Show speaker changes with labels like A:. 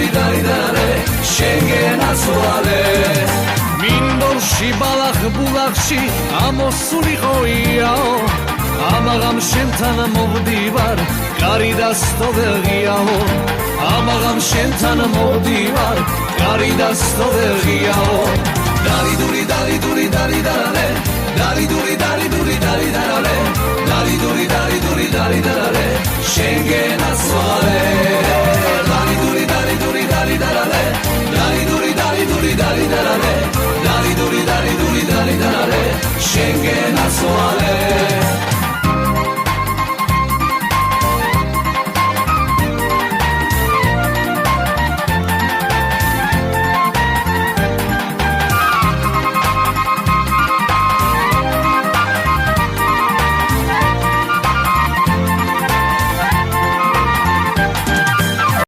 A: duri dari dare შენგენაც ვალე მინდორში ბალახ ბულახში ამოსულიყოიაო ამაღამ შენთან მოვდივარ კარი და სტოვერღიაო ამაღამ შენთან მოვდივარ კარი და სტოვერღიაო dali duri dali duri dali dale dali duri dali duri dali dale dali duri dali duri dali dale შენგენაც ვალე